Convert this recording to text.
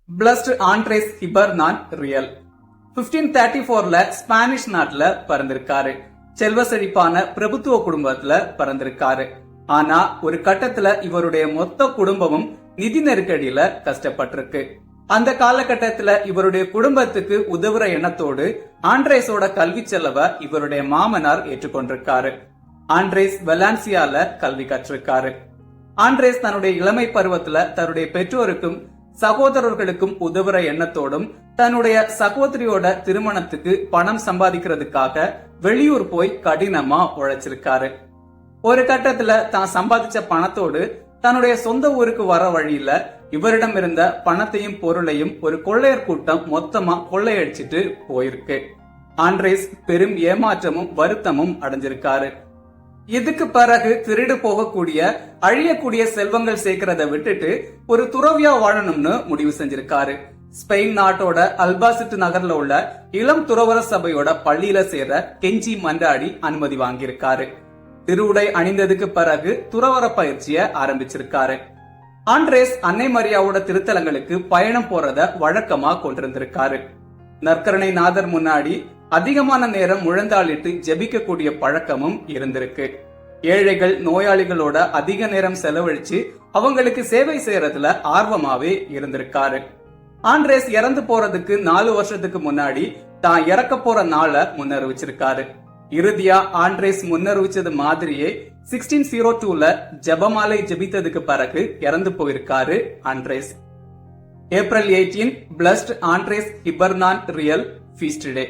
Blessed Andreas ஹிபர்னான் real 1534ல Spanish நாட்டுல பிறந்திருக்காரு. செல்வ செழிப்பான பிரபுத்துவ குடும்பத்துல பிறந்திருக்காரு. ஆனா ஒரு கட்டத்துல இவருடைய மொத்த குடும்பமும் நிதி நெருக்கடியில கஷ்டப்பட்டிருக்கு. அந்த காலகட்டத்துல இவருடைய குடும்பத்துக்கு உதவுற எண்ணத்தோடு ஆண்ட்ரேஸோட கல்வி செலவை இவருடைய மாமனார் ஏற்றுக்கொண்டிருக்காரு. ஆண்ட்ரேஸ் வெலான்சியால கல்வி கற்றிருக்காரு. ஆண்ட்ரேஸ் தன்னுடைய இளமை பருவத்துல தன்னுடைய பெற்றோருக்கும் சகோதரர்களுக்கும் உதவுற எண்ணத்தோடும் தன்னுடைய சகோதரியோட திருமணத்துக்கு பணம் சம்பாதிக்கிறதுக்காக வெளியூர் போய் கடினமா உழைச்சிருக்காரு. ஒரு கட்டத்துல தான் சம்பாதிச்ச பணத்தோடு தன்னுடைய சொந்த ஊருக்கு வர வழியில இவரிடம் இருந்த பணத்தையும் பொருளையும் ஒரு கொள்ளையர் கூட்டம் மொத்தமா கொள்ளையடிச்சிட்டு போயிருக்கு. ஆண்ட்ரேஸ் பெரும் ஏமாற்றமும் வருத்தமும் அடைஞ்சிருக்காரு. இதுக்கு பிறகு திருடு போகக்கூடிய அழியக்கூடிய செல்வங்கள் சேர்க்கிறத விட்டுட்டு ஒரு துறவியா வாழணும்னு முடிவு செஞ்சிருக்காரு. ஸ்பெயின் நாட்டோட அல்பாசிட்டு நகர்ல உள்ள இளம் துறவர சபையோட பள்ளியில சேர கெஞ்சி மன்றாடி அனுமதி வாங்கியிருக்காரு. திருவுடை அணிந்ததுக்கு பிறகு துறவர பயிற்சிய ஆரம்பிச்சிருக்காரு. ஆண்ட்ரேஸ் அன்னை மரியாவோட திருத்தலங்களுக்கு பயணம் போறத வழக்கமா கொண்டிருந்திருக்காரு. நற்கருணை நாதர் முன்னாடி அதிகமான நேரம் முழந்தாளிட்டு ஜெபிக்கக்கூடிய பழக்கமும் இருந்திருக்கு. ஏழைகள் நோயாளிகளோட அதிக நேரம் செலவழிச்சு அவங்களுக்கு சேவை செய்யறதுல ஆர்வமாவே இருந்திருக்காரு. ஆண்ட்ரேஸ் இறந்து போறதுக்கு 4 வருஷத்துக்கு முன்னாடி தான் இறக்க போற நாளை முன்னறிவிச்சிருக்காரு. இறுதியா ஆண்ட்ரேஸ் முன்னறிவிச்சது மாதிரியே 1602ல ஜெபமாலை ஜெபித்ததுக்கு பிறகு இறந்து போயிருக்காரு Andreas. April 18 Blessed Andres Hibernan Real Feast Day.